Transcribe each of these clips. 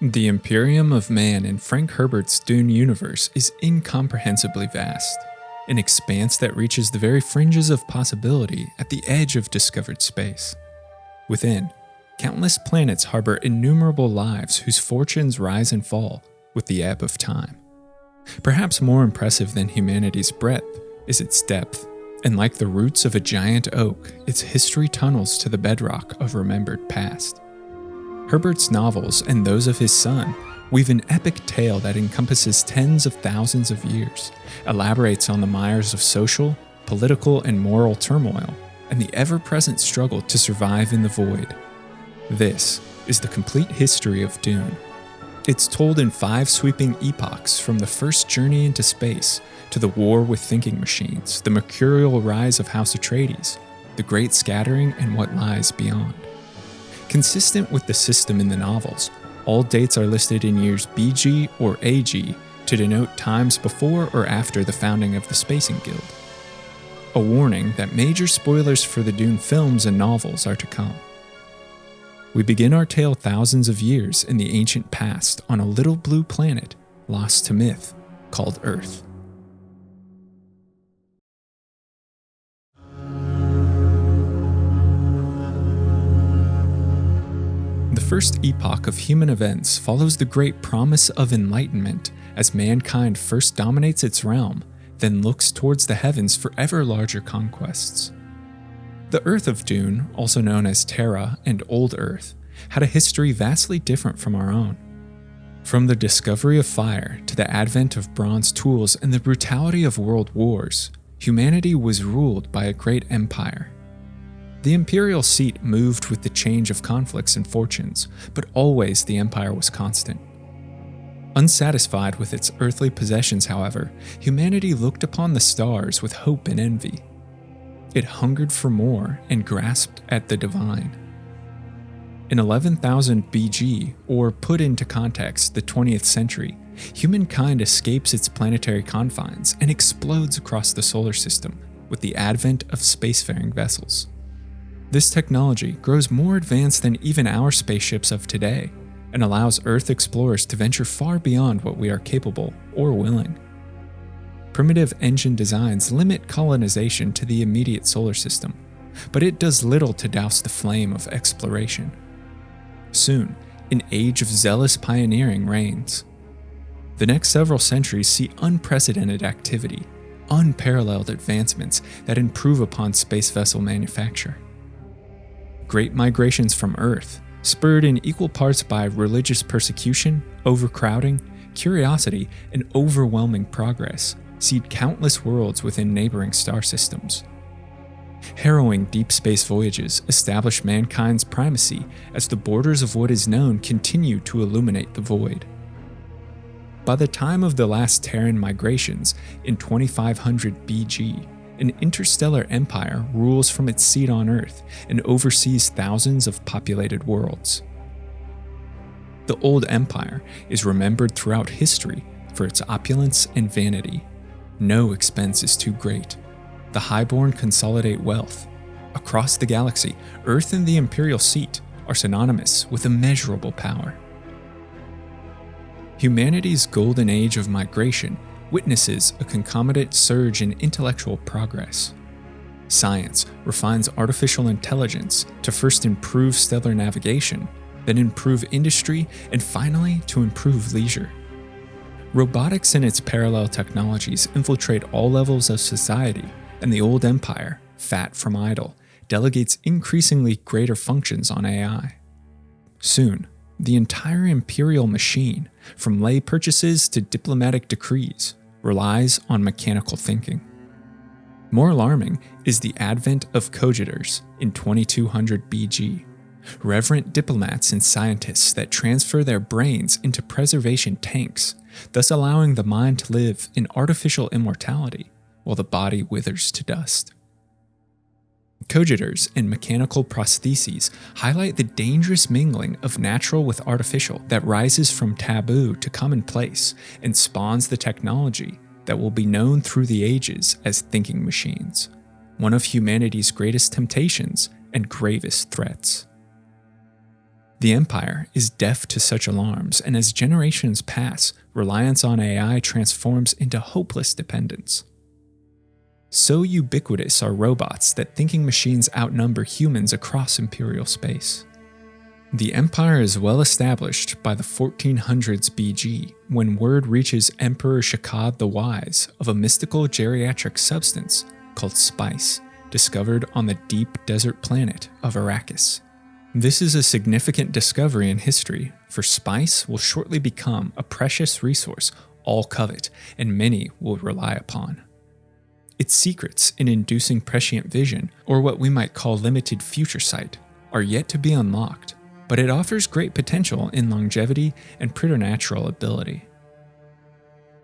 The Imperium of Man in Frank Herbert's Dune universe is incomprehensibly vast, an expanse that reaches the very fringes of possibility at the edge of discovered space. Within, countless planets harbor innumerable lives whose fortunes rise and fall with the ebb of time. Perhaps more impressive than humanity's breadth is its depth, and like the roots of a giant oak, its history tunnels to the bedrock of remembered past. Herbert's novels and those of his son weave an epic tale that encompasses tens of thousands of years, elaborates on the mires of social, political, and moral turmoil, and the ever-present struggle to survive in the void. This is the complete history of Dune. It's told in 5 sweeping epochs, from the first journey into space to the war with thinking machines, the mercurial rise of House Atreides, the great scattering, and what lies beyond. Consistent with the system in the novels, all dates are listed in years BG or AG to denote times before or after the founding of the Spacing Guild. A warning that major spoilers for the Dune films and novels are to come. We begin our tale thousands of years in the ancient past on a little blue planet lost to myth called Earth. The first epoch of human events follows the great promise of enlightenment as mankind first dominates its realm, then looks towards the heavens for ever larger conquests. The Earth of Dune, also known as Terra and Old Earth, had a history vastly different from our own. From the discovery of fire to the advent of bronze tools and the brutality of world wars, humanity was ruled by a great empire. The imperial seat moved with the change of conflicts and fortunes, but always the empire was constant. Unsatisfied with its earthly possessions, however, humanity looked upon the stars with hope and envy. It hungered for more and grasped at the divine. In 11,000 BG, or put into context, the 20th century, humankind escapes its planetary confines and explodes across the solar system with the advent of spacefaring vessels. This technology grows more advanced than even our spaceships of today and allows Earth explorers to venture far beyond what we are capable or willing. Primitive engine designs limit colonization to the immediate solar system, but it does little to douse the flame of exploration. Soon, an age of zealous pioneering reigns. The next several centuries see unprecedented activity, unparalleled advancements that improve upon space vessel manufacture. Great migrations from Earth, spurred in equal parts by religious persecution, overcrowding, curiosity, and overwhelming progress, seed countless worlds within neighboring star systems. Harrowing deep space voyages establish mankind's primacy as the borders of what is known continue to illuminate the void. By the time of the last Terran migrations in 2500 BG, an interstellar empire rules from its seat on Earth and oversees thousands of populated worlds. The Old Empire is remembered throughout history for its opulence and vanity. No expense is too great. The highborn consolidate wealth. Across the galaxy, Earth and the imperial seat are synonymous with immeasurable power. Humanity's golden age of migration witnesses a concomitant surge in intellectual progress. Science refines artificial intelligence to first improve stellar navigation, then improve industry, and finally to improve leisure. Robotics and its parallel technologies infiltrate all levels of society, and the Old Empire, fat from idle, delegates increasingly greater functions on AI. Soon, the entire imperial machine, from lay purchases to diplomatic decrees, relies on mechanical thinking. More alarming is the advent of cogitators in 2200 BG, reverent diplomats and scientists that transfer their brains into preservation tanks, thus allowing the mind to live in artificial immortality while the body withers to dust. Cogitators and mechanical prostheses highlight the dangerous mingling of natural with artificial that rises from taboo to commonplace and spawns the technology that will be known through the ages as thinking machines, one of humanity's greatest temptations and gravest threats. The Empire is deaf to such alarms, and as generations pass, reliance on AI transforms into hopeless dependence. So ubiquitous are robots that thinking machines outnumber humans across Imperial space. The Empire is well established by the 1400s BG, when word reaches Emperor Shakad the Wise of a mystical geriatric substance called spice, discovered on the deep desert planet of Arrakis. This is a significant discovery in history, for spice will shortly become a precious resource all covet and many will rely upon. Its secrets in inducing prescient vision, or what we might call limited future sight, are yet to be unlocked, but it offers great potential in longevity and preternatural ability.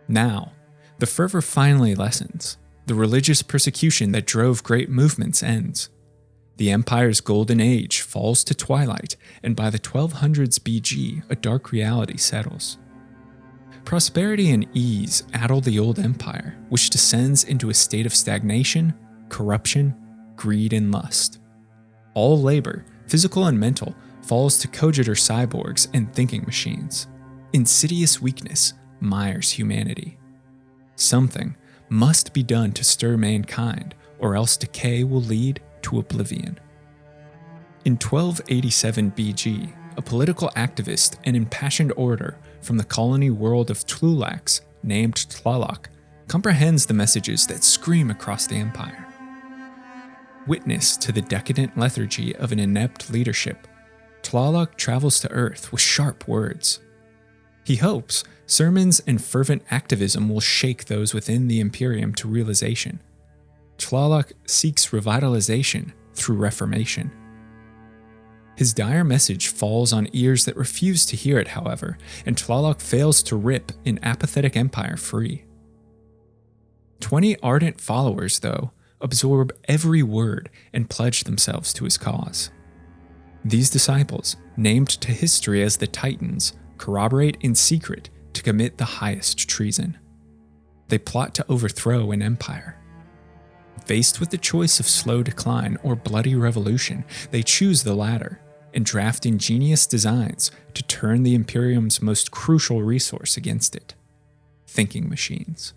Now, the fervor finally lessens. The religious persecution that drove great movements ends. The Empire's golden age falls to twilight, and by the 1200s BG, a dark reality settles. Prosperity and ease addle the old Empire, which descends into a state of stagnation, corruption, greed, and lust. All labor, physical and mental, falls to cogiter cyborgs and thinking machines. Insidious weakness mires humanity. Something must be done to stir mankind, or else decay will lead to oblivion. In 1287 BG, a political activist and impassioned orator from the colony world of Tlulax, named Tlaloc, comprehends the messages that scream across the Empire. Witness to the decadent lethargy of an inept leadership, Tlaloc travels to Earth with sharp words. He hopes sermons and fervent activism will shake those within the Imperium to realization. Tlaloc seeks revitalization through reformation. His dire message falls on ears that refuse to hear it, however, and Tlaloc fails to rip an apathetic empire free. 20 ardent followers, though, absorb every word and pledge themselves to his cause. These disciples, named to history as the Titans, corroborate in secret to commit the highest treason. They plot to overthrow an empire. Faced with the choice of slow decline or bloody revolution, they choose the latter and draft ingenious designs to turn the Imperium's most crucial resource against it: thinking machines.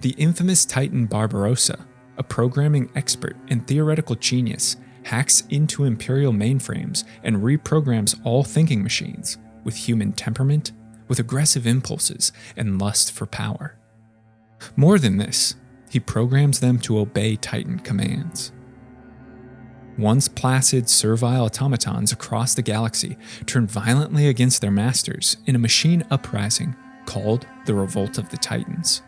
The infamous Titan Barbarossa, a programming expert and theoretical genius, hacks into Imperial mainframes and reprograms all thinking machines with human temperament, with aggressive impulses, and lust for power. More than this, he programs them to obey Titan commands. Once placid, servile automatons across the galaxy turn violently against their masters in a machine uprising called the Revolt of the Titans.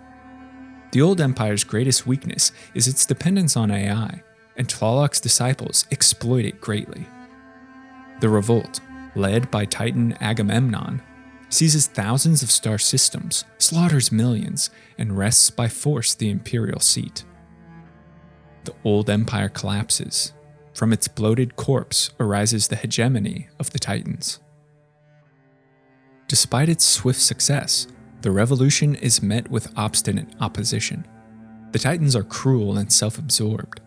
The old Empire's greatest weakness is its dependence on AI, and Tlaloc's disciples exploit it greatly. The revolt, led by Titan Agamemnon, seizes thousands of star systems, slaughters millions, and wrests by force the imperial seat. The old empire collapses. From its bloated corpse arises the hegemony of the Titans. Despite its swift success, the revolution is met with obstinate opposition. The Titans are cruel and self-absorbed.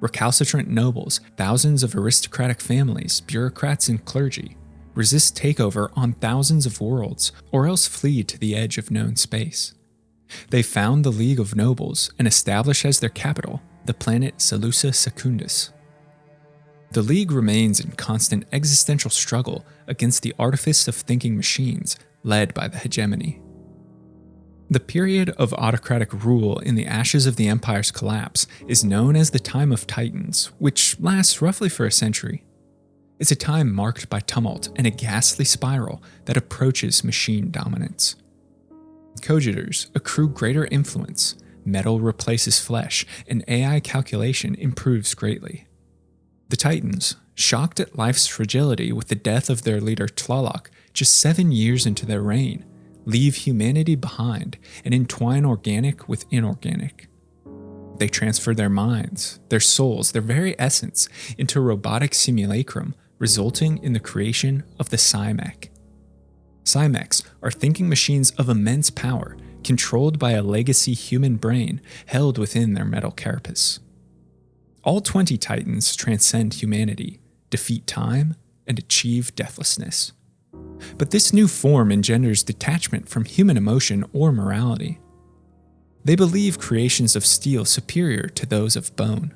Recalcitrant nobles, thousands of aristocratic families, bureaucrats, and clergy resist takeover on thousands of worlds, or else flee to the edge of known space. They found the League of Nobles and establish as their capital the planet Seleucia Secundus. The League remains in constant existential struggle against the artifice of thinking machines led by the hegemony. The period of autocratic rule in the ashes of the Empire's collapse is known as the Time of Titans, which lasts roughly for a century. It's a time marked by tumult and a ghastly spiral that approaches machine dominance. Cogitors accrue greater influence, metal replaces flesh, and AI calculation improves greatly. The Titans, shocked at life's fragility with the death of their leader Tlaloc just 7 years into their reign, leave humanity behind and entwine organic with inorganic. They transfer their minds, their souls, their very essence into a robotic simulacrum, resulting in the creation of the Psymech. Psymechs are thinking machines of immense power, controlled by a legacy human brain held within their metal carapace. All 20 Titans transcend humanity, defeat time, and achieve deathlessness. But this new form engenders detachment from human emotion or morality. They believe creations of steel superior to those of bone.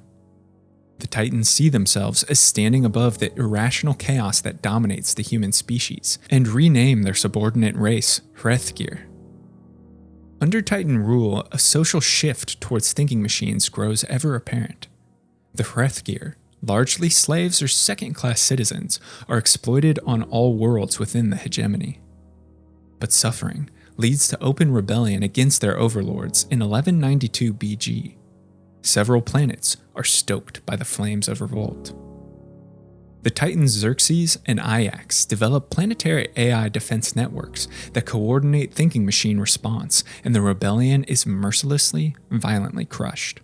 The Titans see themselves as standing above the irrational chaos that dominates the human species, and rename their subordinate race Hrethgir. Under Titan rule, a social shift towards thinking machines grows ever apparent. The Hrethgir, largely slaves or second-class citizens, are exploited on all worlds within the hegemony. But suffering leads to open rebellion against their overlords in 1192 BG. Several planets are stoked by the flames of revolt. The Titans Xerxes and Ajax develop planetary AI defense networks that coordinate thinking machine response, and the rebellion is mercilessly, violently crushed.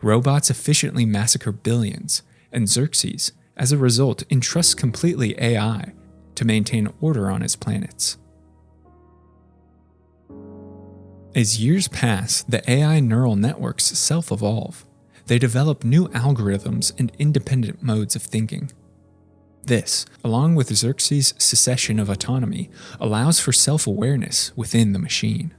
Robots efficiently massacre billions, and Xerxes, as a result, entrusts completely AI to maintain order on his planets. As years pass, the AI neural networks self-evolve. They develop new algorithms and independent modes of thinking. This, along with Xerxes' secession of autonomy, allows for self-awareness within the machine.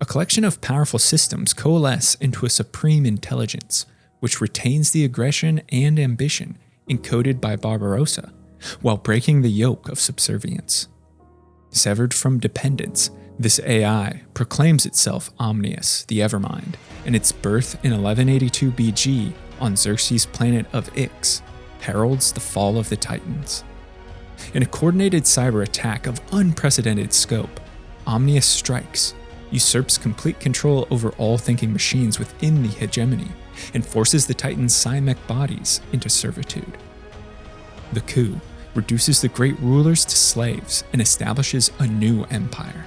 A collection of powerful systems coalesce into a supreme intelligence, which retains the aggression and ambition encoded by Barbarossa, while breaking the yoke of subservience. Severed from dependence, this AI proclaims itself Omnius, the Evermind, and its birth in 1182 BG on Xerxes' planet of Ix heralds the fall of the Titans. In a coordinated cyber attack of unprecedented scope, Omnius strikes, usurps complete control over all thinking machines within the hegemony, and forces the Titans' Psymech bodies into servitude. The coup reduces the great rulers to slaves and establishes a new empire,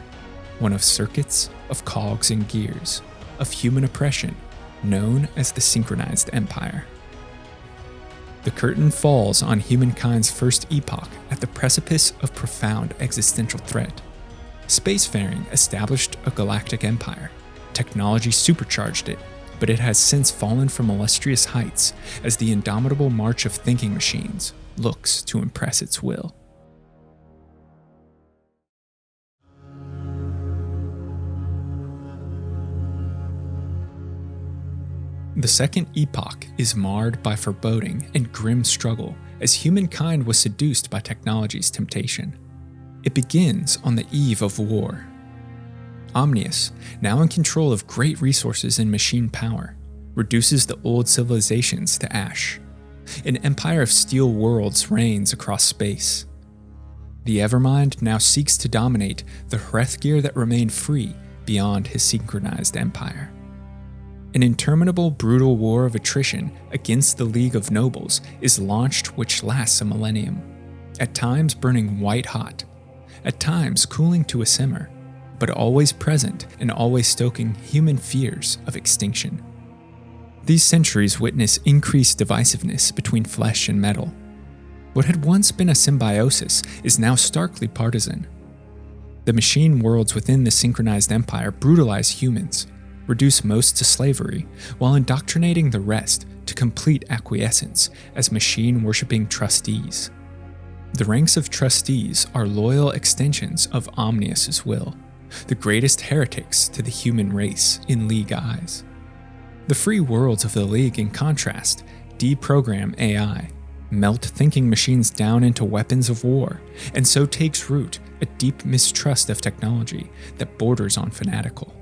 one of circuits, of cogs and gears, of human oppression, known as the Synchronized Empire. The curtain falls on humankind's first epoch at the precipice of profound existential threat. Spacefaring established a galactic empire. Technology supercharged it, but it has since fallen from illustrious heights as the indomitable march of thinking machines looks to impress its will. The second epoch is marred by foreboding and grim struggle as humankind was seduced by technology's temptation. It begins on the eve of war. Omnius, now in control of great resources and machine power, reduces the old civilizations to ash. An empire of steel worlds reigns across space. The Evermind now seeks to dominate the Hrethgir that remain free beyond his synchronized empire. An interminable, brutal war of attrition against the League of Nobles is launched, which lasts a millennium, at times burning white-hot, at times cooling to a simmer, but always present and always stoking human fears of extinction. These centuries witness increased divisiveness between flesh and metal. What had once been a symbiosis is now starkly partisan. The machine worlds within the synchronized empire brutalize humans, reduce most to slavery, while indoctrinating the rest to complete acquiescence as machine-worshipping trustees. The ranks of trustees are loyal extensions of Omnius's will, the greatest heretics to the human race in League eyes. The free worlds of the League, in contrast, deprogram AI, melt thinking machines down into weapons of war, and so takes root a deep mistrust of technology that borders on fanatical.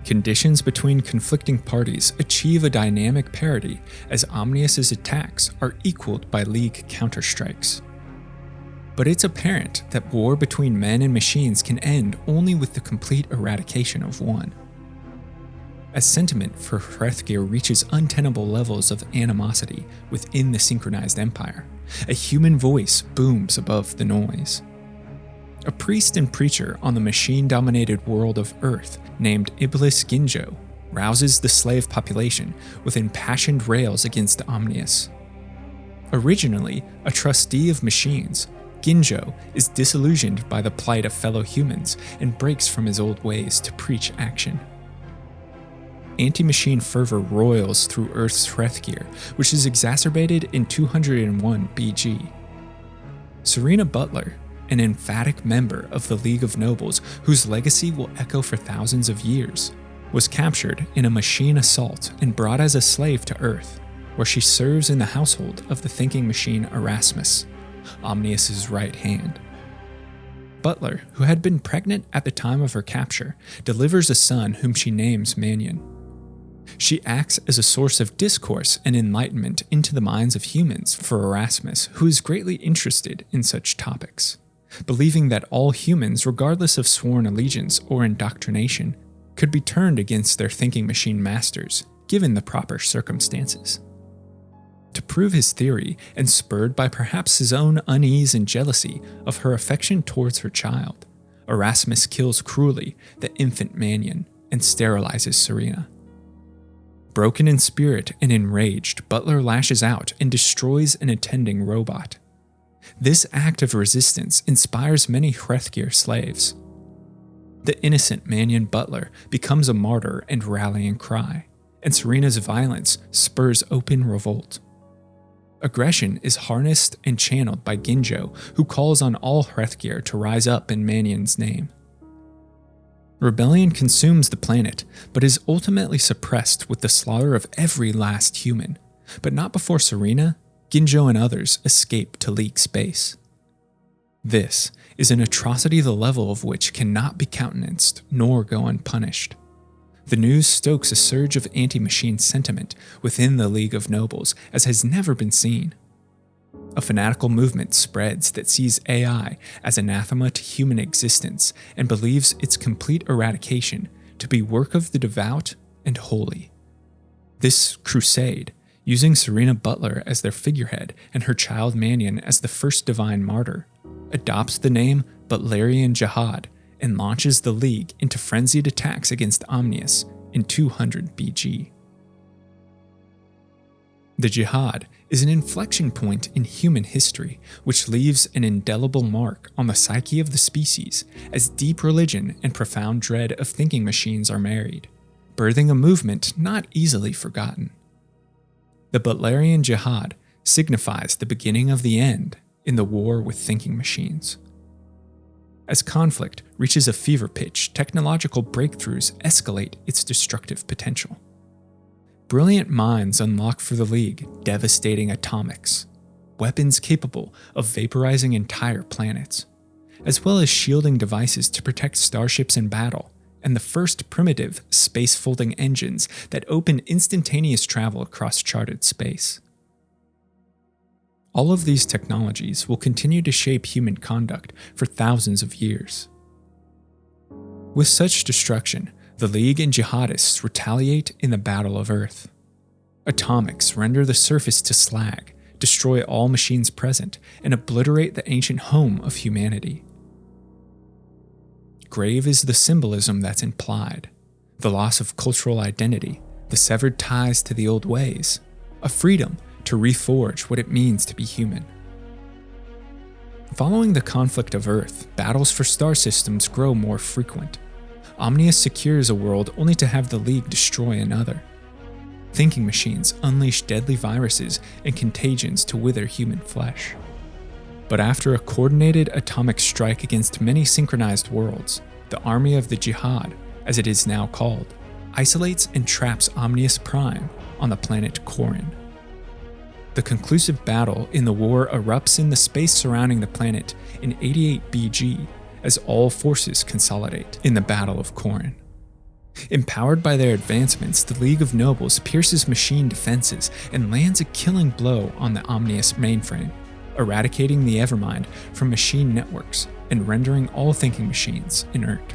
Conditions between conflicting parties achieve a dynamic parity as Omnius's attacks are equaled by League counterstrikes. But it's apparent that war between men and machines can end only with the complete eradication of one. As sentiment for Hrethgir reaches untenable levels of animosity within the synchronized empire, a human voice booms above the noise. A priest and preacher on the machine-dominated world of Earth named Iblis Ginjo rouses the slave population with impassioned rails against Omnius. Originally a trustee of machines, Ginjo is disillusioned by the plight of fellow humans and breaks from his old ways to preach action. anti-machine fervor roils through Earth's Hrethgear, which is exacerbated in 201 BG. Serena Butler, an emphatic member of the League of Nobles whose legacy will echo for thousands of years, was captured in a machine assault and brought as a slave to Earth, where she serves in the household of the thinking machine Erasmus, Omnius's right hand. Butler, who had been pregnant at the time of her capture, delivers a son whom she names Mannion. She acts as a source of discourse and enlightenment into the minds of humans for Erasmus, who is greatly interested in such topics, believing that all humans, regardless of sworn allegiance or indoctrination, could be turned against their thinking machine masters, given the proper circumstances. To prove his theory, and spurred by perhaps his own unease and jealousy of her affection towards her child, Erasmus kills cruelly the infant Mannion and sterilizes Serena. Broken in spirit and enraged, Butler lashes out and destroys an attending robot. This act of resistance inspires many Hrethgear slaves. The innocent Mannion Butler becomes a martyr and rallying cry, and Serena's violence spurs open revolt. Aggression is harnessed and channeled by Ginjo, who calls on all Hrethgear to rise up in Mannion's name. Rebellion consumes the planet, but is ultimately suppressed with the slaughter of every last human, but not before Serena, Ginjo, and others escape to leak space. This is an atrocity the level of which cannot be countenanced nor go unpunished. The news stokes a surge of anti-machine sentiment within the League of Nobles as has never been seen. A fanatical movement spreads that sees AI as anathema to human existence and believes its complete eradication to be work of the devout and holy. This crusade, using Serena Butler as their figurehead and her child Mannion as the first divine martyr, adopts the name Butlerian Jihad and launches the League into frenzied attacks against Omnius in 200 BG. The Jihad is an inflection point in human history which leaves an indelible mark on the psyche of the species as deep religion and profound dread of thinking machines are married, birthing a movement not easily forgotten. The Butlerian Jihad signifies the beginning of the end in the war with thinking machines. As conflict reaches a fever pitch, technological breakthroughs escalate its destructive potential. Brilliant minds unlock for the League devastating atomics, weapons capable of vaporizing entire planets, as well as shielding devices to protect starships in battle, and the first primitive space-folding engines that open instantaneous travel across charted space. All of these technologies will continue to shape human conduct for thousands of years. With such destruction, the League and jihadists retaliate in the Battle of Earth. Atomics render the surface to slag, destroy all machines present, and obliterate the ancient home of humanity. Grave is the symbolism that's implied, the loss of cultural identity, the severed ties to the old ways, a freedom to reforge what it means to be human. Following the conflict of Earth, battles for star systems grow more frequent. Omnius secures a world only to have the League destroy another. Thinking machines unleash deadly viruses and contagions to wither human flesh. But after a coordinated atomic strike against many synchronized worlds, the army of the Jihad, as it is now called, isolates and traps Omnius Prime on the planet Corrin. The conclusive battle in the war erupts in the space surrounding the planet in 88 BG as all forces consolidate in the Battle of Corrin. Empowered by their advancements, the League of Nobles pierces machine defenses and lands a killing blow on the Omnius mainframe, eradicating the Evermind from machine networks and rendering all thinking machines inert.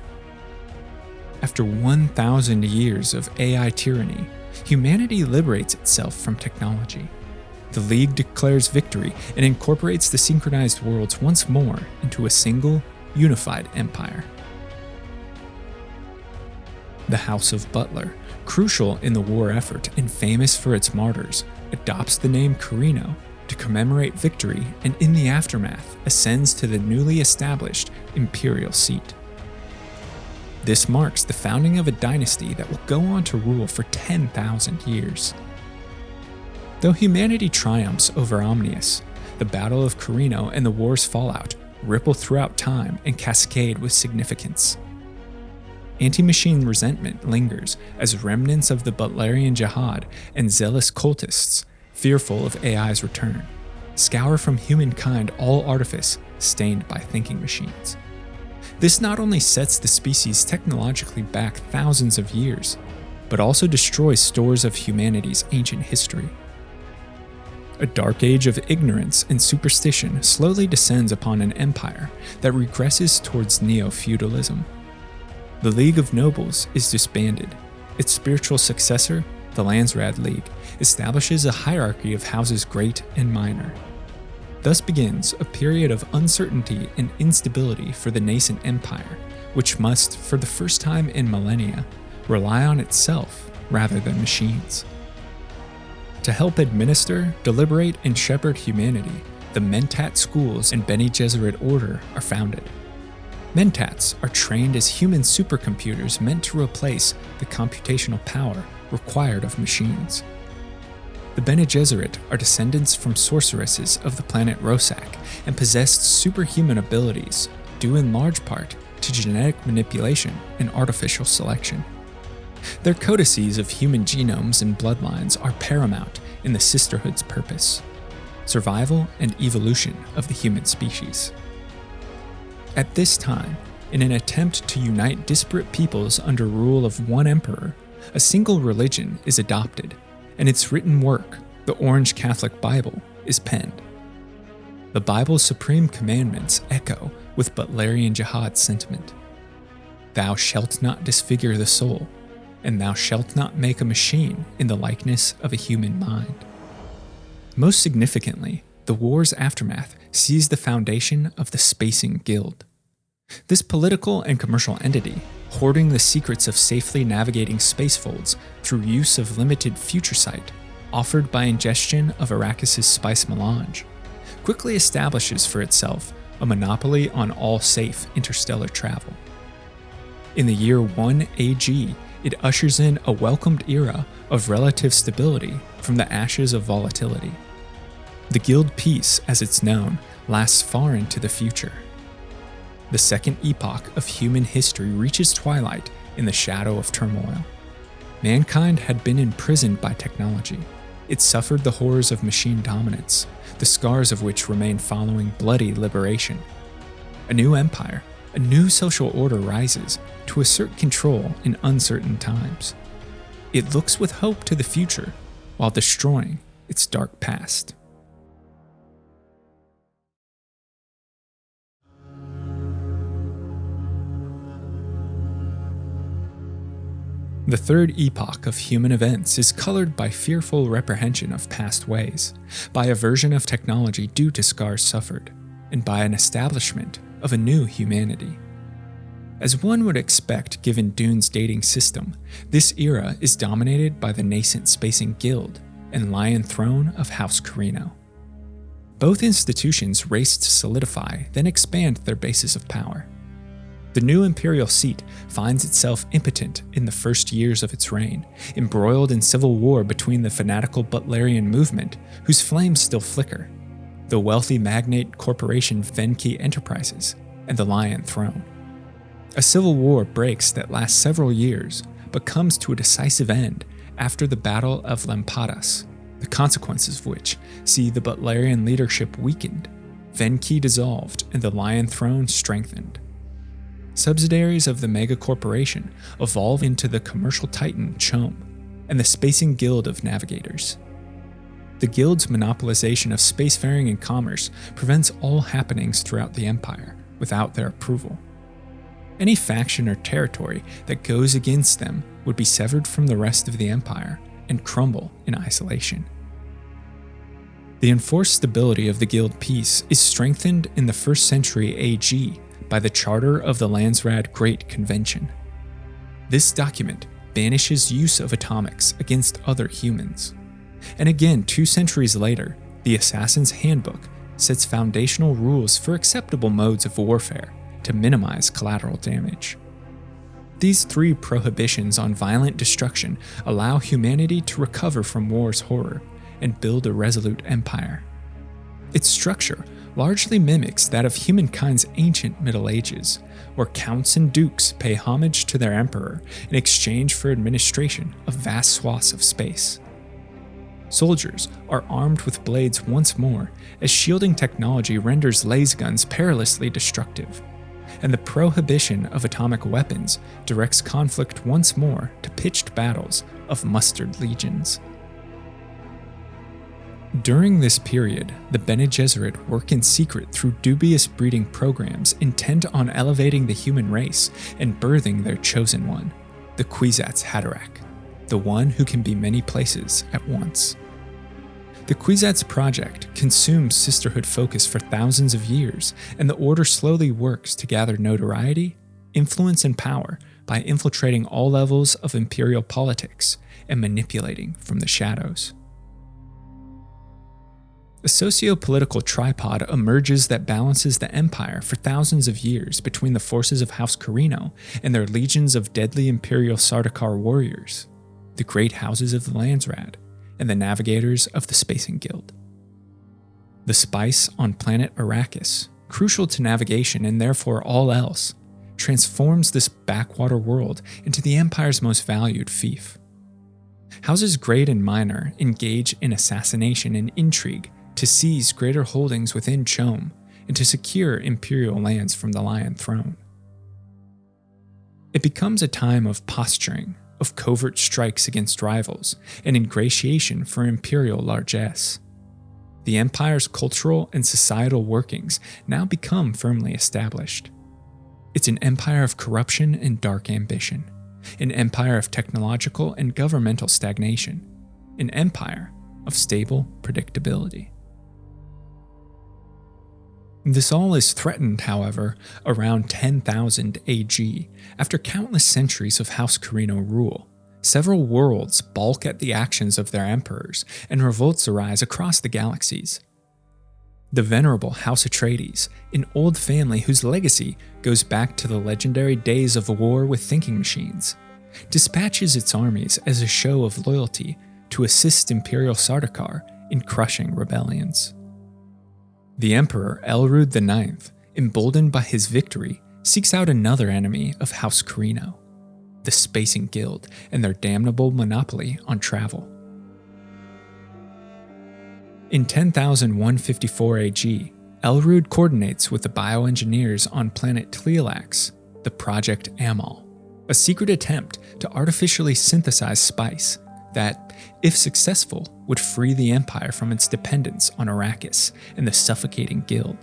After 1,000 years of AI tyranny, humanity liberates itself from technology. The League declares victory and incorporates the synchronized worlds once more into a single, unified empire. The House of Butler, crucial in the war effort and famous for its martyrs, adopts the name Corrino to commemorate victory and in the aftermath ascends to the newly established imperial seat. This marks the founding of a dynasty that will go on to rule for 10,000 years. Though humanity triumphs over Omnius, the Battle of Corrino and the war's fallout ripple throughout time and cascade with significance. Anti-machine resentment lingers as remnants of the Butlerian Jihad and zealous cultists, fearful of AI's return, scour from humankind all artifice stained by thinking machines. This not only sets the species technologically back thousands of years, but also destroys stores of humanity's ancient history. A dark age of ignorance and superstition slowly descends upon an empire that regresses towards neo-feudalism. The League of Nobles is disbanded. Its spiritual successor, the Landsraad League, establishes a hierarchy of houses great and minor. Thus begins a period of uncertainty and instability for the nascent empire, which must, for the first time in millennia, rely on itself rather than machines. To help administer, deliberate, and shepherd humanity, the Mentat schools and Bene Gesserit order are founded. Mentats are trained as human supercomputers meant to replace the computational power required of machines. The Bene Gesserit are descendants from sorceresses of the planet Rosak and possessed superhuman abilities, due in large part to genetic manipulation and artificial selection. Their codices of human genomes and bloodlines are paramount in the Sisterhood's purpose: survival and evolution of the human species. At this time, in an attempt to unite disparate peoples under rule of one emperor, a single religion is adopted, and its written work, the Orange Catholic Bible, is penned. The Bible's supreme commandments echo with Butlerian Jihad sentiment. Thou shalt not disfigure the soul, and thou shalt not make a machine in the likeness of a human mind. Most significantly, the war's aftermath sees the foundation of the Spacing Guild. This political and commercial entity, hoarding the secrets of safely navigating spacefolds through use of limited future sight, offered by ingestion of Arrakis' spice melange, quickly establishes for itself a monopoly on all safe interstellar travel. In the year 1 AG, it ushers in a welcomed era of relative stability from the ashes of volatility. The Guild peace, as it's known, lasts far into the future. The second epoch of human history reaches twilight in the shadow of turmoil. Mankind had been imprisoned by technology. It suffered the horrors of machine dominance, the scars of which remain following bloody liberation. A new empire, a new social order rises to assert control in uncertain times. It looks with hope to the future while destroying its dark past. The third epoch of human events is colored by fearful reprehension of past ways, by aversion of technology due to scars suffered, and by an establishment of a new humanity. As one would expect given Dune's dating system, this era is dominated by the nascent Spacing Guild and Lion Throne of House Corrino. Both institutions race to solidify, then expand their bases of power. The new imperial seat finds itself impotent in the first years of its reign, embroiled in civil war between the fanatical Butlerian movement, whose flames still flicker, the wealthy magnate corporation Venki Enterprises, and the Lion Throne. A civil war breaks that lasts several years, but comes to a decisive end after the Battle of Lampadas, the consequences of which see the Butlerian leadership weakened, Venki dissolved, and the Lion Throne strengthened. Subsidiaries of the mega corporation evolve into the commercial titan Chom and the Spacing Guild of Navigators. The Guild's monopolization of spacefaring and commerce prevents all happenings throughout the Empire without their approval. Any faction or territory that goes against them would be severed from the rest of the Empire and crumble in isolation. The enforced stability of the Guild peace is strengthened in the 1st century AG by the Charter of the Landsraad Great Convention. This document banishes use of atomics against other humans. And again, 2 centuries later, the Assassin's Handbook sets foundational rules for acceptable modes of warfare to minimize collateral damage. These three prohibitions on violent destruction allow humanity to recover from war's horror and build a resolute empire. Its structure largely mimics that of humankind's ancient Middle Ages, where counts and dukes pay homage to their emperor in exchange for administration of vast swaths of space. Soldiers are armed with blades once more, as shielding technology renders laser guns perilously destructive, and the prohibition of atomic weapons directs conflict once more to pitched battles of mustered legions. During this period, the Bene Gesserit work in secret through dubious breeding programs intent on elevating the human race and birthing their chosen one, the Kwisatz Haderach, the one who can be many places at once. The Kwisatz Project consumes sisterhood focus for thousands of years, and the Order slowly works to gather notoriety, influence, and power by infiltrating all levels of imperial politics and manipulating from the shadows. A socio-political tripod emerges that balances the empire for thousands of years between the forces of House Corrino and their legions of deadly imperial Sardaukar warriors, the great houses of the Landsraad, and the navigators of the Spacing Guild. The spice on planet Arrakis, crucial to navigation and therefore all else, transforms this backwater world into the Empire's most valued fief. Houses Great and Minor engage in assassination and intrigue to seize greater holdings within Chom and to secure imperial lands from the Lion Throne. It becomes a time of posturing, of covert strikes against rivals, and ingratiation for imperial largesse. The Empire's cultural and societal workings now become firmly established. It's an empire of corruption and dark ambition, an empire of technological and governmental stagnation, an empire of stable predictability. This all is threatened, however, around 10,000 AG, after countless centuries of House Corrino rule. Several worlds balk at the actions of their emperors, and revolts arise across the galaxies. The venerable House Atreides, an old family whose legacy goes back to the legendary days of war with thinking machines, dispatches its armies as a show of loyalty to assist Imperial Sardaukar in crushing rebellions. The Emperor Elrond IX, emboldened by his victory, seeks out another enemy of House Corrino, the Spacing Guild and their damnable monopoly on travel. In 10,154 AG, Elrond coordinates with the bioengineers on planet Tleilax, the Project Amal, a secret attempt to artificially synthesize spice that, if successful, would free the Empire from its dependence on Arrakis and the suffocating Guild.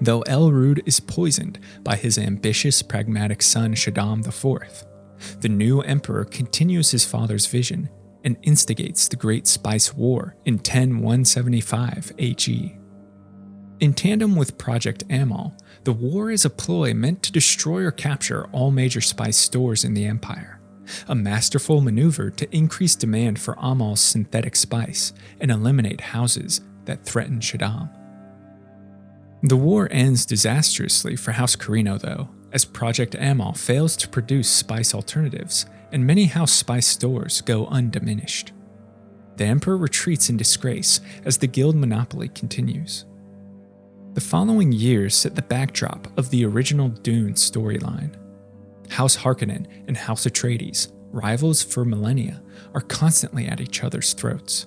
Though Elrond is poisoned by his ambitious, pragmatic son Shaddam IV, the new Emperor continues his father's vision and instigates the Great Spice War in 10,175 AG. In tandem with Project Amal, the war is a ploy meant to destroy or capture all major spice stores in the Empire, a masterful maneuver to increase demand for Amal's synthetic spice and eliminate houses that threaten Shaddam. The war ends disastrously for House Corrino, though, as Project Amal fails to produce spice alternatives, and many House Spice stores go undiminished. The Emperor retreats in disgrace as the Guild monopoly continues. The following years set the backdrop of the original Dune storyline. House Harkonnen and House Atreides, rivals for millennia, are constantly at each other's throats.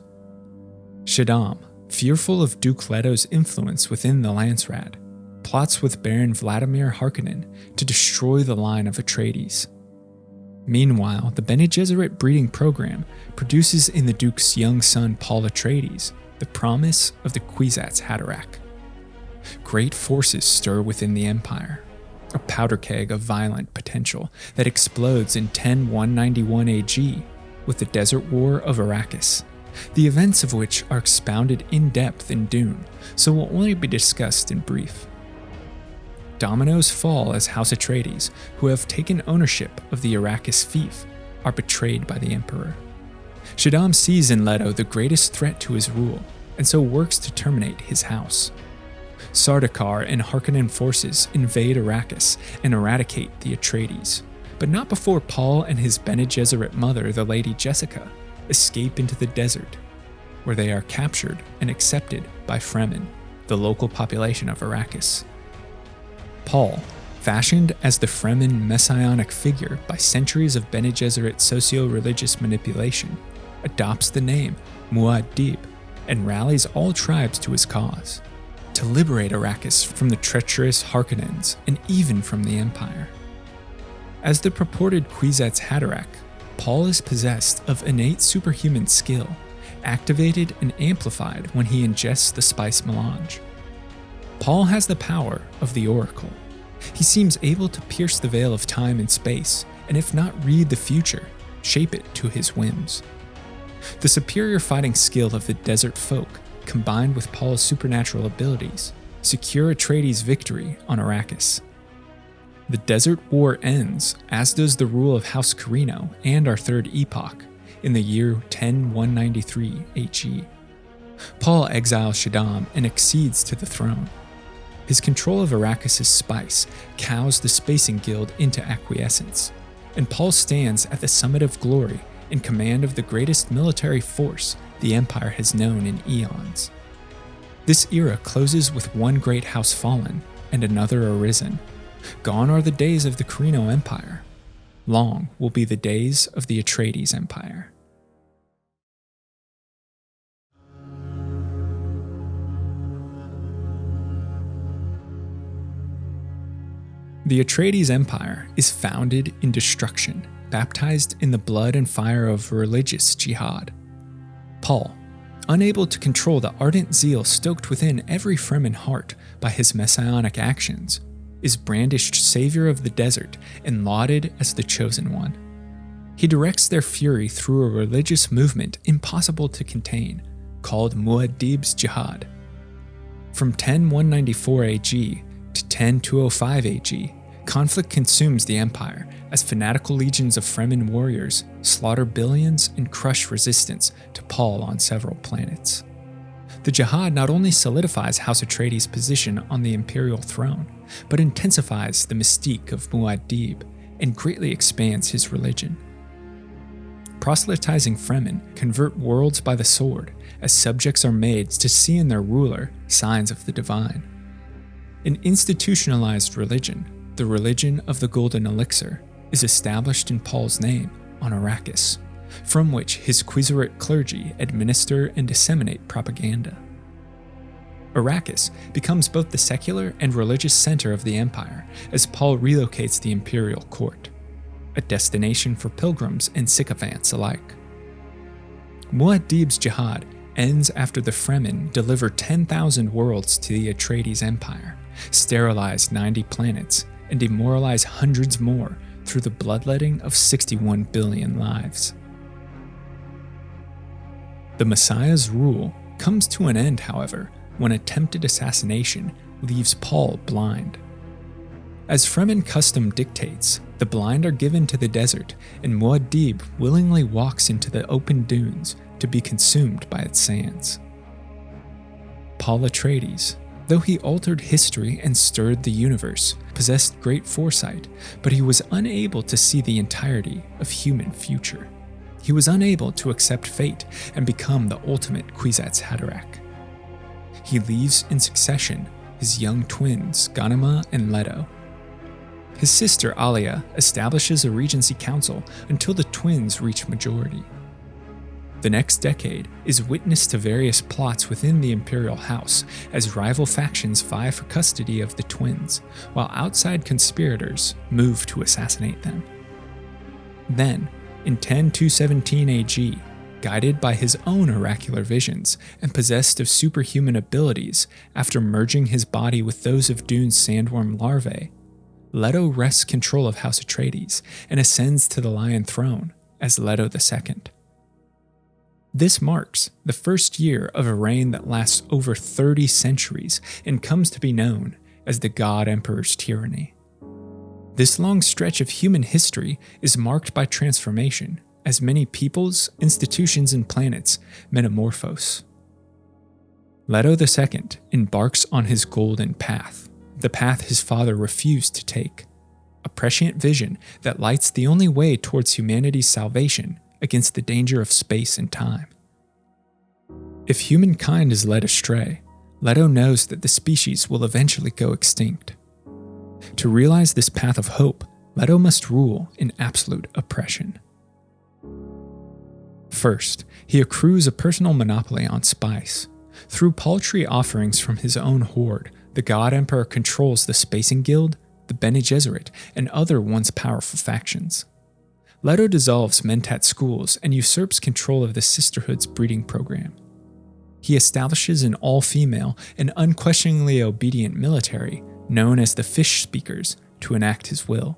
Shaddam, fearful of Duke Leto's influence within the Landsraad, plots with Baron Vladimir Harkonnen to destroy the line of Atreides. Meanwhile, the Bene Gesserit breeding program produces in the Duke's young son Paul Atreides the promise of the Kwisatz Haderach. Great forces stir within the Empire, a powder keg of violent potential that explodes in 10,191 AG with the Desert War of Arrakis, the events of which are expounded in depth in Dune, so will only be discussed in brief. Dominoes fall as House Atreides, who have taken ownership of the Arrakis fief, are betrayed by the Emperor. Shaddam sees in Leto the greatest threat to his rule, and so works to terminate his house. Sardaukar and Harkonnen forces invade Arrakis and eradicate the Atreides, but not before Paul and his Bene Gesserit mother, the Lady Jessica, escape into the desert, where they are captured and accepted by Fremen, the local population of Arrakis. Paul, fashioned as the Fremen messianic figure by centuries of Bene Gesserit socio-religious manipulation, adopts the name Muad'Dib and rallies all tribes to his cause, to liberate Arrakis from the treacherous Harkonnens and even from the Empire. As the purported Kwisatz Haderach, Paul is possessed of innate superhuman skill, activated and amplified when he ingests the spice melange. Paul has the power of the Oracle. He seems able to pierce the veil of time and space, and if not read the future, shape it to his whims. The superior fighting skill of the desert folk, combined with Paul's supernatural abilities, secure Atreides' victory on Arrakis. The Desert War ends, as does the rule of House Corrino and our third epoch, in the year 10193 HE. Paul exiles Shaddam and accedes to the throne. His control of Arrakis' spice cows the Spacing Guild into acquiescence, and Paul stands at the summit of glory in command of the greatest military force the Empire has known in eons. This era closes with one great house fallen and another arisen. Gone are the days of the Corrino Empire. Long will be the days of the Atreides Empire. The Atreides Empire is founded in destruction, baptized in the blood and fire of religious jihad. Paul, unable to control the ardent zeal stoked within every Fremen heart by his messianic actions, is brandished savior of the desert and lauded as the chosen one. He directs their fury through a religious movement impossible to contain, called Muad'Dib's Jihad. From 10194 AG to 10205 AG, conflict consumes the Empire as fanatical legions of Fremen warriors slaughter billions and crush resistance to Paul on several planets. The Jihad not only solidifies House Atreides' position on the imperial throne, but intensifies the mystique of Muad'Dib and greatly expands his religion. Proselytizing Fremen convert worlds by the sword as subjects are made to see in their ruler signs of the divine. An institutionalized religion, the religion of the Golden Elixir, is established in Paul's name on Arrakis, from which his Kwisatz clergy administer and disseminate propaganda. Arrakis becomes both the secular and religious center of the Empire as Paul relocates the imperial court, a destination for pilgrims and sycophants alike. Muad'Dib's Jihad ends after the Fremen deliver 10,000 worlds to the Atreides Empire, sterilize 90 planets, and demoralize hundreds more through the bloodletting of 61 billion lives. The Messiah's rule comes to an end, however, when attempted assassination leaves Paul blind. As Fremen custom dictates, the blind are given to the desert, and Muad'Dib willingly walks into the open dunes to be consumed by its sands. Paul Atreides, though he altered history and stirred the universe, possessed great foresight, but he was unable to see the entirety of human future. He was unable to accept fate and become the ultimate Kwisatz Haderach. He leaves in succession his young twins, Ghanima and Leto. His sister Alia establishes a regency council until the twins reach majority. The next decade is witness to various plots within the imperial house as rival factions vie for custody of the twins, while outside conspirators move to assassinate them. Then, in 10217 AG, guided by his own oracular visions and possessed of superhuman abilities after merging his body with those of Dune's sandworm larvae, Leto wrests control of House Atreides and ascends to the Lion Throne as Leto II. This marks the first year of a reign that lasts over 30 centuries and comes to be known as the God Emperor's tyranny. This long stretch of human history is marked by transformation, as many peoples, institutions, and planets metamorphose. Leto II embarks on his golden path, the path his father refused to take, a prescient vision that lights the only way towards humanity's salvation against the danger of space and time. If humankind is led astray, Leto knows that the species will eventually go extinct. To realize this path of hope, Leto must rule in absolute oppression. First, he accrues a personal monopoly on spice. Through paltry offerings from his own hoard, the God Emperor controls the Spacing Guild, the Bene Gesserit, and other once powerful factions. Leto dissolves Mentat schools and usurps control of the Sisterhood's breeding program. He establishes an all-female and unquestioningly obedient military known as the Fish Speakers to enact his will.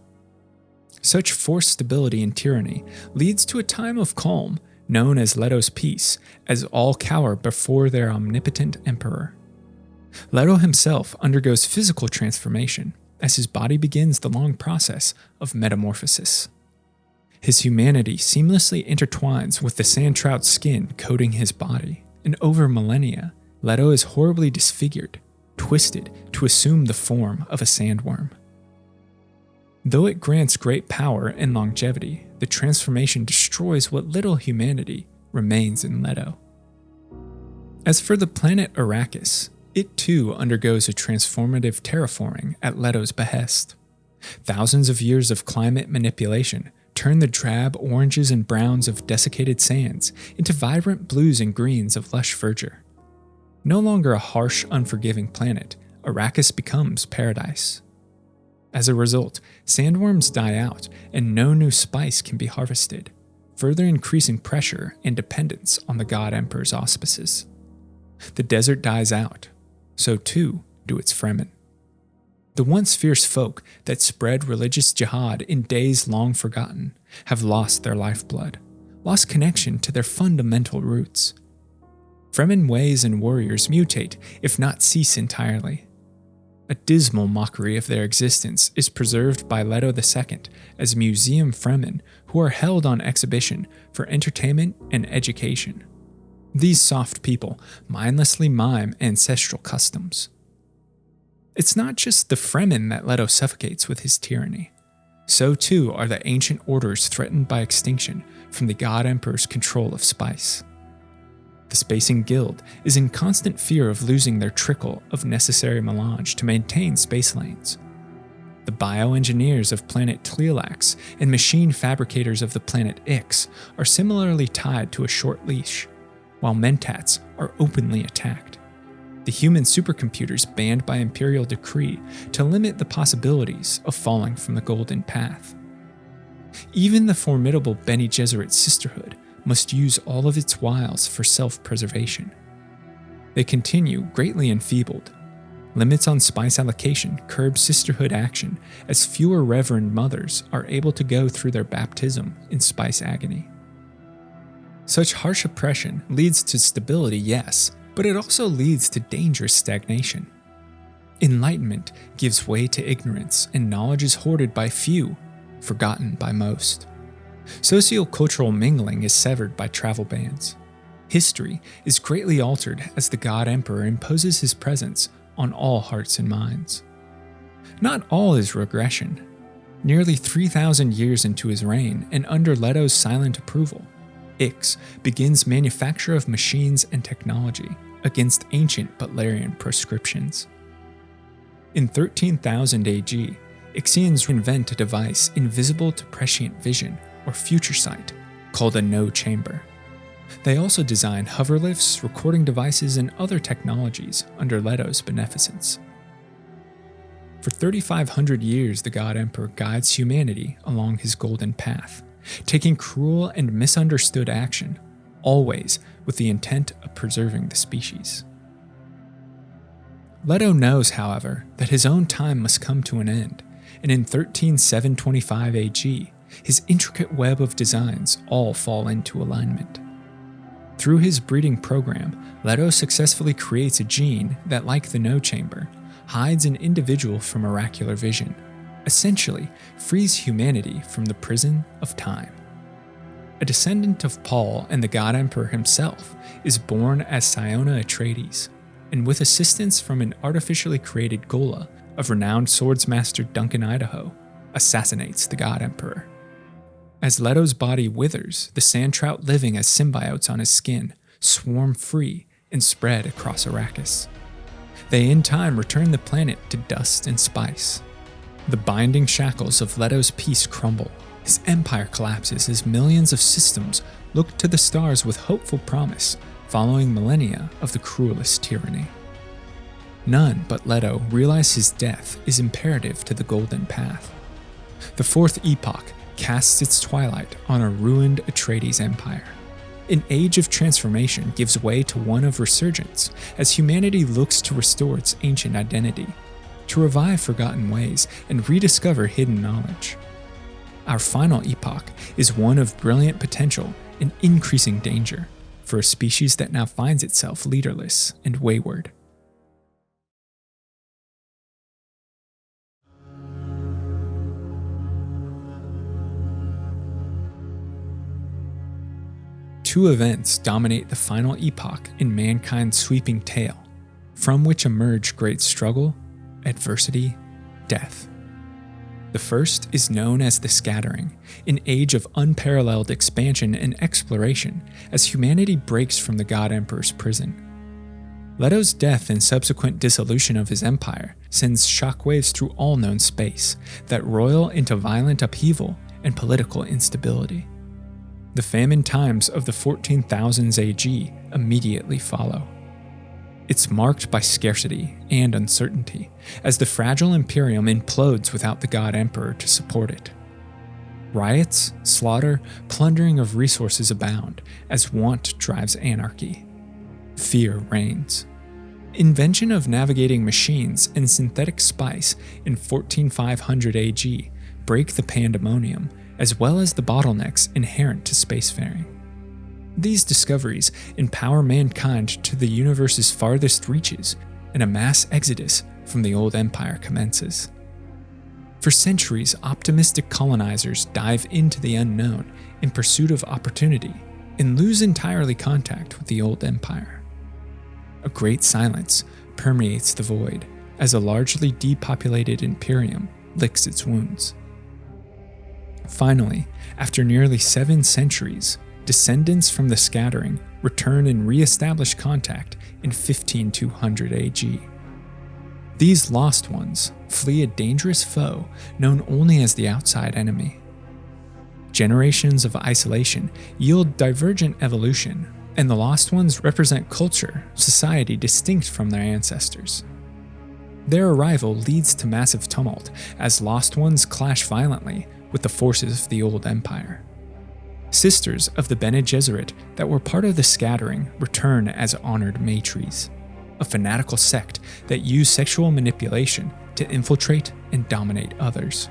Such forced stability and tyranny leads to a time of calm known as Leto's Peace, as all cower before their omnipotent emperor. Leto himself undergoes physical transformation as his body begins the long process of metamorphosis. His humanity seamlessly intertwines with the sand trout's skin coating his body, and over millennia, Leto is horribly disfigured, twisted to assume the form of a sandworm. Though it grants great power and longevity, the transformation destroys what little humanity remains in Leto. As for the planet Arrakis, it too undergoes a transformative terraforming at Leto's behest. Thousands of years of climate manipulation turn the drab oranges and browns of desiccated sands into vibrant blues and greens of lush verdure. No longer a harsh, unforgiving planet, Arrakis becomes paradise. As a result, sandworms die out and no new spice can be harvested, further increasing pressure and dependence on the God Emperor's auspices. The desert dies out, so too do its Fremen. The once fierce folk that spread religious jihad in days long forgotten have lost their lifeblood, lost connection to their fundamental roots. Fremen ways and warriors mutate, if not cease entirely. A dismal mockery of their existence is preserved by Leto II as museum Fremen who are held on exhibition for entertainment and education. These soft people mindlessly mime ancestral customs. It's not just the Fremen that Leto suffocates with his tyranny. So too are the ancient orders threatened by extinction from the God Emperor's control of spice. The Spacing Guild is in constant fear of losing their trickle of necessary melange to maintain space lanes. The bioengineers of planet Tleilax and machine fabricators of the planet Ix are similarly tied to a short leash, while Mentats are openly attacked. The human supercomputers banned by imperial decree to limit the possibilities of falling from the Golden Path. Even the formidable Bene Gesserit Sisterhood must use all of its wiles for self-preservation. They continue greatly enfeebled. Limits on spice allocation curb sisterhood action as fewer reverend mothers are able to go through their baptism in spice agony. Such harsh oppression leads to stability, yes, but it also leads to dangerous stagnation. Enlightenment gives way to ignorance, and knowledge is hoarded by few, forgotten by most. Socio-cultural mingling is severed by travel bans. History is greatly altered as the God Emperor imposes his presence on all hearts and minds. Not all is regression. Nearly 3,000 years into his reign, and under Leto's silent approval, Ix begins manufacture of machines and technology against ancient Butlerian proscriptions. In 13,000 AG, Ixians invent a device invisible to prescient vision or future sight, called a no chamber. They also design hoverlifts, recording devices, and other technologies under Leto's beneficence. For 3,500 years, the God Emperor guides humanity along his golden path, taking cruel and misunderstood action, always with the intent of preserving the species. Leto knows, however, that his own time must come to an end, and in 13725 AG, his intricate web of designs all fall into alignment. Through his breeding program, Leto successfully creates a gene that, like the no chamber, hides an individual from oracular vision, essentially frees humanity from the prison of time. A descendant of Paul and the God Emperor himself is born as Siona Atreides, and with assistance from an artificially created Ghola of renowned swordsmaster Duncan Idaho, assassinates the God Emperor. As Leto's body withers, the sand trout living as symbiotes on his skin swarm free and spread across Arrakis. They in time return the planet to dust and spice. The binding shackles of Leto's peace crumble. His empire collapses as millions of systems look to the stars with hopeful promise following millennia of the cruelest tyranny. None but Leto realize his death is imperative to the Golden Path. The fourth epoch casts its twilight on a ruined Atreides Empire. An age of transformation gives way to one of resurgence as humanity looks to restore its ancient identity, to revive forgotten ways and rediscover hidden knowledge. Our final epoch is one of brilliant potential and increasing danger for a species that now finds itself leaderless and wayward. Two events dominate the final epoch in mankind's sweeping tale, from which emerge great struggle, adversity, death. The first is known as the Scattering, an age of unparalleled expansion and exploration as humanity breaks from the God Emperor's prison. Leto's death and subsequent dissolution of his empire sends shockwaves through all known space that roil into violent upheaval and political instability. The famine times of the 14,000s AG immediately follow. It's marked by scarcity and uncertainty, as the fragile Imperium implodes without the God Emperor to support it. Riots, slaughter, plundering of resources abound, as want drives anarchy. Fear reigns. Invention of navigating machines and synthetic spice in 14500 AG break the pandemonium, as well as the bottlenecks inherent to spacefaring. These discoveries empower mankind to the universe's farthest reaches, and a mass exodus from the old empire commences. For centuries, optimistic colonizers dive into the unknown in pursuit of opportunity and lose entirely contact with the old empire. A great silence permeates the void as a largely depopulated Imperium licks its wounds. Finally, after nearly 7 centuries, descendants from the Scattering return and re-establish contact in 15200 AG. These lost ones flee a dangerous foe known only as the outside enemy. Generations of isolation yield divergent evolution, and the lost ones represent culture, society distinct from their ancestors. Their arrival leads to massive tumult as lost ones clash violently with the forces of the old empire. Sisters of the Bene Gesserit that were part of the Scattering return as honored matres, a fanatical sect that use sexual manipulation to infiltrate and dominate others.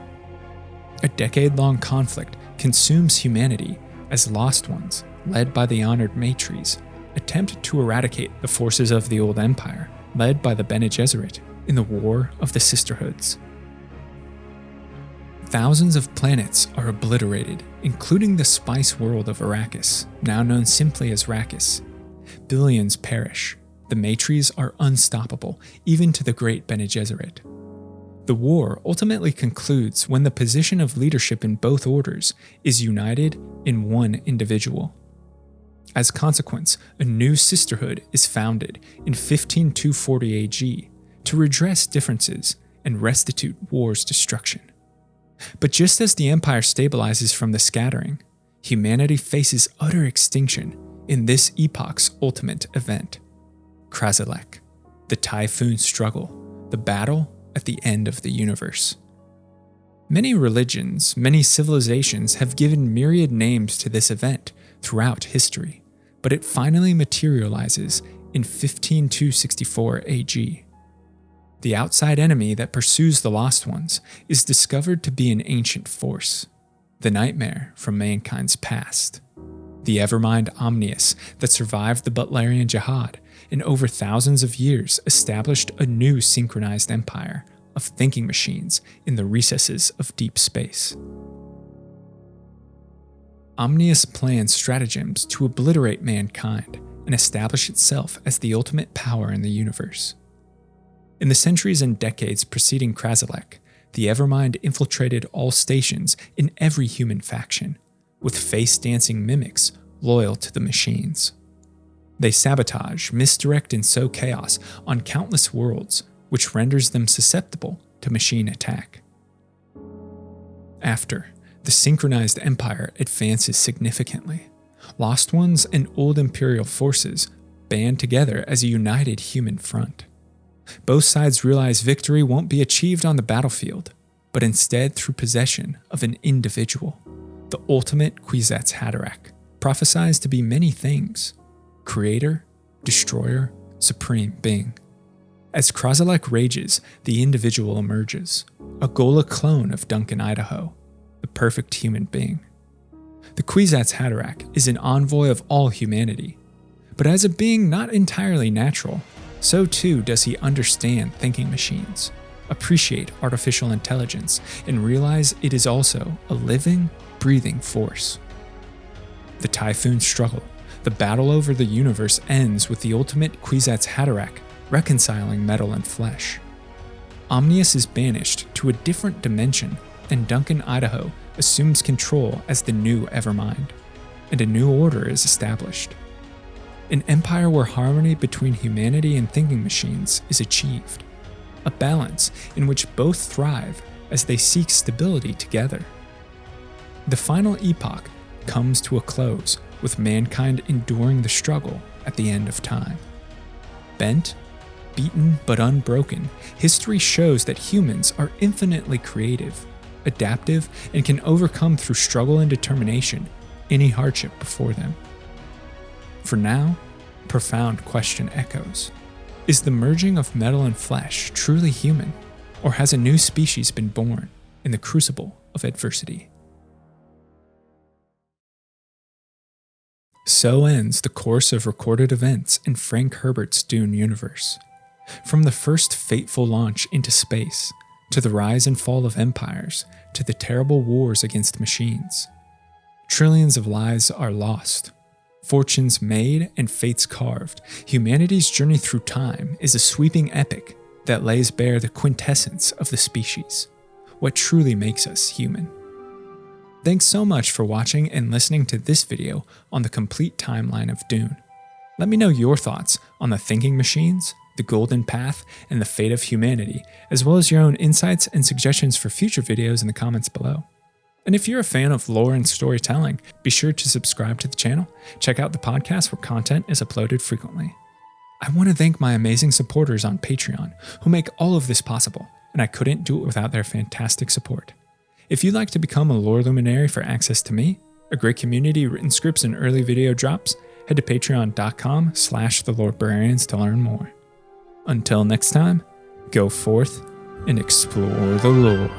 A decade-long conflict consumes humanity as lost ones, led by the honored matres, attempt to eradicate the forces of the old empire, led by the Bene Gesserit in the War of the Sisterhoods. Thousands of planets are obliterated, including the spice world of Arrakis, now known simply as Rakis. Billions perish. The matres are unstoppable, even to the great Bene Gesserit. The war ultimately concludes when the position of leadership in both orders is united in one individual. As consequence, a new sisterhood is founded in 15240 AG to redress differences and restitute war's destruction. But just as the Empire stabilizes from the Scattering, humanity faces utter extinction in this epoch's ultimate event, Krazilec, the Typhoon struggle, the battle at the end of the universe. Many religions, many civilizations have given myriad names to this event throughout history, but it finally materializes in 15264 AG. The outside enemy that pursues the lost ones is discovered to be an ancient force, the nightmare from mankind's past. The Evermind Omnius that survived the Butlerian Jihad and over thousands of years established a new synchronized empire of thinking machines in the recesses of deep space. Omnius plans stratagems to obliterate mankind and establish itself as the ultimate power in the universe. In the centuries and decades preceding Krazilec, the Evermind infiltrated all stations in every human faction, with face-dancing mimics loyal to the machines. They sabotage, misdirect, and sow chaos on countless worlds, which renders them susceptible to machine attack. After, the synchronized empire advances significantly. Lost Ones and old Imperial forces band together as a united human front. Both sides realize victory won't be achieved on the battlefield, but instead through possession of an individual, the ultimate Kwisatz Haderach, prophesied to be many things: creator, destroyer, supreme being. As Krazilec rages, the individual emerges, a Gola clone of Duncan Idaho, the perfect human being. The Kwisatz Haderach is an envoy of all humanity, but as a being not entirely natural, so too does he understand thinking machines, appreciate artificial intelligence, and realize it is also a living, breathing force. The Typhoon struggle, the battle over the universe, ends with the ultimate Kwisatz Haderach reconciling metal and flesh. Omnius is banished to a different dimension, and Duncan Idaho assumes control as the new Evermind, and a new order is established. An empire where harmony between humanity and thinking machines is achieved, a balance in which both thrive as they seek stability together. The final epoch comes to a close, with mankind enduring the struggle at the end of time. Bent, beaten, but unbroken, history shows that humans are infinitely creative, adaptive, and can overcome through struggle and determination any hardship before them. For now, a profound question echoes. Is the merging of metal and flesh truly human, or has a new species been born in the crucible of adversity? So ends the course of recorded events in Frank Herbert's Dune universe. From the first fateful launch into space, to the rise and fall of empires, to the terrible wars against machines. Trillions of lives are lost, fortunes made and fates carved. Humanity's journey through time is a sweeping epic that lays bare the quintessence of the species, what truly makes us human. Thanks so much for watching and listening to this video on the complete timeline of Dune. Let me know your thoughts on the thinking machines, the golden path, and the fate of humanity, as well as your own insights and suggestions for future videos in the comments below. And if you're a fan of lore and storytelling, be sure to subscribe to the channel. Check out the podcast where content is uploaded frequently. I want to thank my amazing supporters on Patreon who make all of this possible, and I couldn't do it without their fantastic support. If you'd like to become a lore luminary for access to me, a great community, written scripts, and early video drops, head to patreon.com/thelorebrarians to learn more. Until next time, go forth and explore the lore.